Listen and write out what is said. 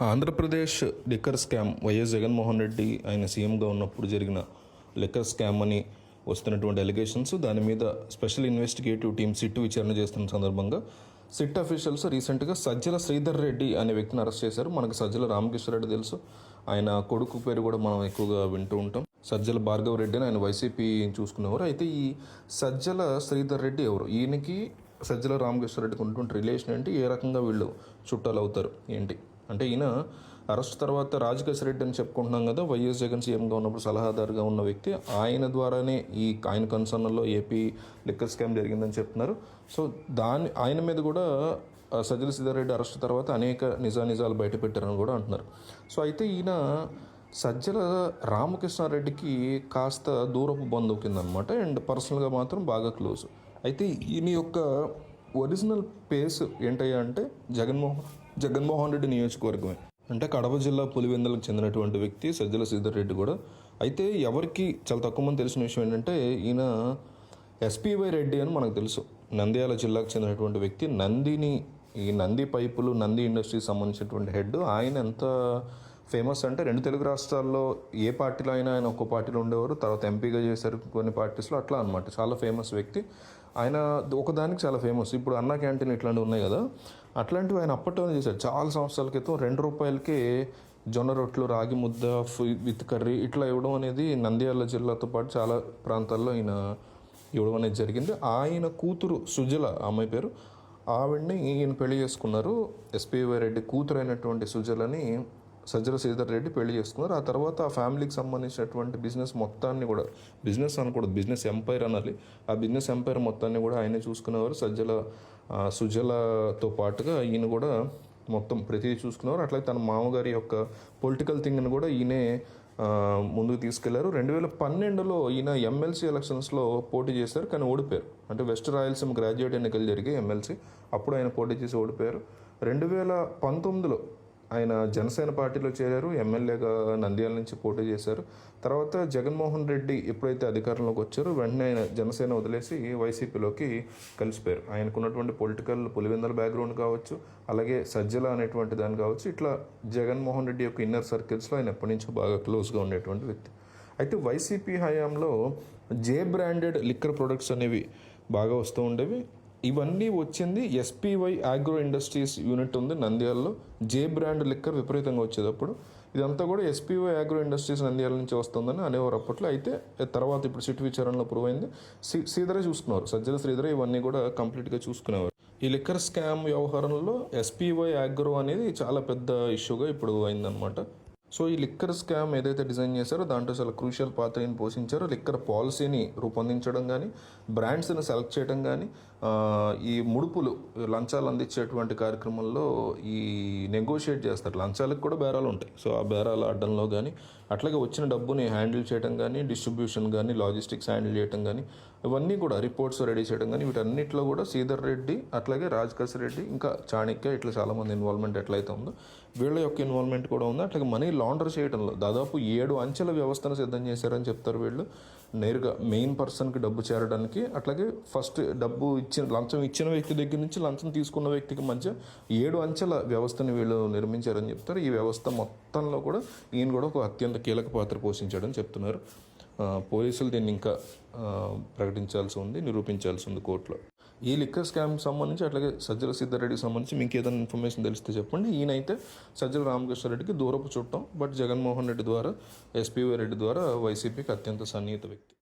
Andhra Pradesh liquor scam YS Jaganmohan Reddy ఆయన సీఎంగా ఉన్నప్పుడు జరిగిన లిక్కర్ స్కామ్ అని వస్తున్నటువంటి అలిగేషన్స్, దాని మీద స్పెషల్ ఇన్వెస్టిగేటివ్ టీమ్ సిట్ విచారణ చేస్తున్న సందర్భంగా సిట్ అఫీషియల్స్ రీసెంట్గా సజ్జల శ్రీధర్ రెడ్డి అనే వ్యక్తిని అరెస్ట్ చేశారు. మనకు సజ్జల రామకృష్ణారెడ్డి తెలుసు, ఆయన కొడుకు పేరు కూడా మనం ఎక్కువగా వింటూ ఉంటాం. సజ్జల భార్గవ రెడ్డి అని ఆయన వైసీపీ చూసుకునేవారు. అయితే ఈ సజ్జల శ్రీధర్ రెడ్డి ఎవరు, ఈయనకి సజ్జల రామకృష్ణారెడ్డికి ఉన్నటువంటి రిలేషన్ ఏంటి, ఏ రకంగా వీళ్ళు చుట్టాలు అవుతారు ఏంటి అంటే, ఈయన అరెస్ట్ తర్వాత రాజకేశ్వర రెడ్డి అని చెప్పుకుంటున్నాం కదా, వైఎస్ జగన్ సీఎంగా ఉన్నప్పుడు సలహాదారుగా ఉన్న వ్యక్తి, ఆయన ద్వారానే ఆయన కన్సర్న్లో ఏపీ లిక్కర్ స్కామ్ జరిగిందని చెప్తున్నారు. సో ఆయన మీద కూడా సజ్జల శ్రీధర్ రెడ్డి అరెస్ట్ తర్వాత అనేక నిజాలు బయటపెట్టారని కూడా అంటున్నారు. సో అయితే ఈయన సజ్జల రామకృష్ణారెడ్డికి కాస్త దూరపు బంధువు కింద అనమాట, అండ్ పర్సనల్గా మాత్రం బాగా క్లోజ్. అయితే ఈయన యొక్క ఒరిజినల్ పేస్ ఏంటయ్యా అంటే జగన్మోహన్ రెడ్డి నియోజకవర్గమే, అంటే కడప జిల్లా పులివెందులకు చెందినటువంటి వ్యక్తి సజ్జల శ్రీధర్ రెడ్డి కూడా. అయితే ఎవరికి చాలా తక్కువ మంది తెలిసిన విషయం ఏంటంటే, ఈయన ఎస్పీవై రెడ్డి అని మనకు తెలుసు, నంద్యాల జిల్లాకు చెందినటువంటి వ్యక్తి. ఈ నంది పైపులు, నంది ఇండస్ట్రీకి సంబంధించినటువంటి హెడ్. ఆయన ఎంత ఫేమస్ అంటే, రెండు తెలుగు రాష్ట్రాల్లో ఏ పార్టీలో అయినా ఆయన ఒక్కో పార్టీలో ఉండేవారు, తర్వాత ఎంపీగా చేశారు కొన్ని పార్టీస్లో, అట్లా అనమాట. చాలా ఫేమస్ వ్యక్తి ఆయన. ఒకదానికి చాలా ఫేమస్. ఇప్పుడు అన్నా క్యాంటీన్ ఇట్లాంటివి ఉన్నాయి కదా, అట్లాంటివి ఆయన అప్పట్లోనే చేశారు. చాలా సంవత్సరాల క్రితం ₹2కే జొన్న రొట్టెలు, రాగి ముద్ద విత్ కర్రీ ఇట్లా ఇవ్వడం అనేది నంద్యాల జిల్లాతో పాటు చాలా ప్రాంతాల్లో ఆయన ఇవ్వడం అనేది జరిగింది. ఆయన కూతురు సుజల, అమ్మాయి పేరు, ఆవిడ్ని ఈయన పెళ్లి చేసుకున్నారు. ఎస్పీవై రెడ్డి కూతురు అయినటువంటి సుజలని సజ్జల శ్రీధర్ రెడ్డి పెళ్లి చేసుకున్నారు. ఆ తర్వాత ఆ ఫ్యామిలీకి సంబంధించినటువంటి బిజినెస్ మొత్తాన్ని కూడా, బిజినెస్ అనకూడదు, బిజినెస్ ఎంపైర్ అనాలి, ఆ బిజినెస్ ఎంపైర్ మొత్తాన్ని కూడా ఆయనే చూసుకునేవారు. సుజలతో పాటుగా ఈయన కూడా మొత్తం ప్రతిదీ చూసుకునేవారు. అట్లాగే తన మామగారి యొక్క పొలిటికల్ థింగ్ని కూడా ఈయనే ముందుకు తీసుకెళ్లారు. 2012లో ఈయన ఎమ్మెల్సీ ఎలక్షన్స్లో పోటీ చేశారు, కానీ ఓడిపోయారు. అంటే వెస్ట్ రాయలసీమ గ్రాడ్యుయేట్ ఎన్నికలు జరిగాయి ఎమ్మెల్సీ, అప్పుడు ఆయన పోటీ చేసి ఓడిపోయారు. 2019లో ఆయన జనసేన పార్టీలో చేరారు, ఎమ్మెల్యేగా నంద్యాల నుంచి పోటీ చేశారు. తర్వాత జగన్మోహన్ రెడ్డి ఎప్పుడైతే అధికారంలోకి వచ్చారో వెంటనే ఆయన జనసేన వదిలేసి వైసీపీలోకి కలిసిపోయారు. ఆయనకున్నటువంటి పొలిటికల్ పులివెందుల బ్యాక్గ్రౌండ్ కావచ్చు, అలాగే సజ్జల అనేటువంటి దాన్ని కావచ్చు, ఇట్లా జగన్మోహన్ రెడ్డి యొక్క ఇన్నర్ సర్కిల్స్లో ఆయన ఎప్పటి నుంచో బాగా క్లోజ్గా ఉండేటువంటి వ్యక్తి. అయితే వైసీపీ హయాంలో బ్రాండెడ్ లిక్కర్ ప్రొడక్ట్స్ అనేవి బాగా వస్తూ ఉండేవి. ఇవన్నీ వచ్చింది ఎస్పీవై ఆగ్రో ఇండస్ట్రీస్ యూనిట్ ఉంది నంద్యాలలో. బ్రాండ్ లిక్కర్ విపరీతంగా వచ్చేటప్పుడు ఇదంతా కూడా ఎస్పీవై ఆగ్రో ఇండస్ట్రీస్ నంద్యాల నుంచి వస్తుందని అనేవారు అప్పట్లో. అయితే తర్వాత ఇప్పుడు సిట్ విచారణలో ప్రూవ్ అయింది. శ్రీధరే చూసుకున్నారు, సజ్జల శ్రీధరే ఇవన్నీ కూడా కంప్లీట్గా చూసుకునేవారు. ఈ లిక్కర్ స్కామ్ వ్యవహారంలో ఎస్పీవై ఆగ్రో అనేది చాలా పెద్ద ఇష్యూగా ఇప్పుడు అయిందనమాట. సో ఈ లిక్కర్ స్కామ్ ఏదైతే డిజైన్ చేశారో దాంట్లో చాలా క్రూషియల్ పాత్రని పోషించారో. లిక్కర్ పాలసీని రూపొందించడం కానీ, బ్రాండ్స్ని సెలెక్ట్ చేయడం కానీ, ఈ ముడుపులు, లంచాలు అందించేటువంటి కార్యక్రమంలో ఈ నెగోషియేట్ చేస్తారు. లంచాలకు కూడా బేరాలు ఉంటాయి. సో ఆ బేరాల అడ్డంలో కానీ, అట్లాగే వచ్చిన డబ్బుని హ్యాండిల్ చేయడం కానీ, డిస్ట్రిబ్యూషన్ కానీ, లాజిస్టిక్స్ హ్యాండిల్ చేయడం కానీ, ఇవన్నీ కూడా రిపోర్ట్స్ రెడీ చేయడం కానీ, వీటన్నిటిలో కూడా శ్రీధర్ రెడ్డి, అట్లాగే రాజకేశ్వర రెడ్డి, ఇంకా చాణక్య, ఇట్లా చాలామంది ఇన్వాల్వ్మెంట్ ఎట్లయితే ఉందో వీళ్ళ యొక్క ఇన్వాల్వ్మెంట్ కూడా ఉంది. అట్లాగే మనీ లాండర్ చేయడంలో దాదాపు 7 అంచెల వ్యవస్థను సిద్ధం చేశారని చెప్తారు వీళ్ళు. నేరుగా మెయిన్ పర్సన్కి డబ్బు చేరడానికి, అట్లాగే ఫస్ట్ డబ్బు లంచం ఇచ్చిన వ్యక్తి దగ్గర నుంచి లంచం తీసుకున్న వ్యక్తికి మధ్య 7 అంచెల వ్యవస్థని వీళ్ళు నిర్మించారని చెప్తారు. ఈ వ్యవస్థ మొత్తంలో కూడా ఈయన కూడా ఒక అత్యంత కీలక పాత్ర పోషించాడని చెప్తున్నారు. పోలీసులు దీన్ని ఇంకా ప్రకటించాల్సి ఉంది, నిరూపించాల్సి ఉంది కోర్టులో. ఈ లిక్కర్ స్కామ్కి సంబంధించి, అట్లాగే సజ్జల శ్రీధర్ రెడ్డికి సంబంధించి మీకు ఏదైనా ఇన్ఫర్మేషన్ తెలిస్తే చెప్పండి. ఈయనైతే సజ్జల రామకృష్ణారెడ్డికి దూరపు చుట్టం, బట్ జగన్మోహన్ రెడ్డి ద్వారా, ఎస్పీవై రెడ్డి ద్వారా వైసీపీకి అత్యంత సన్నిహిత వ్యక్తి.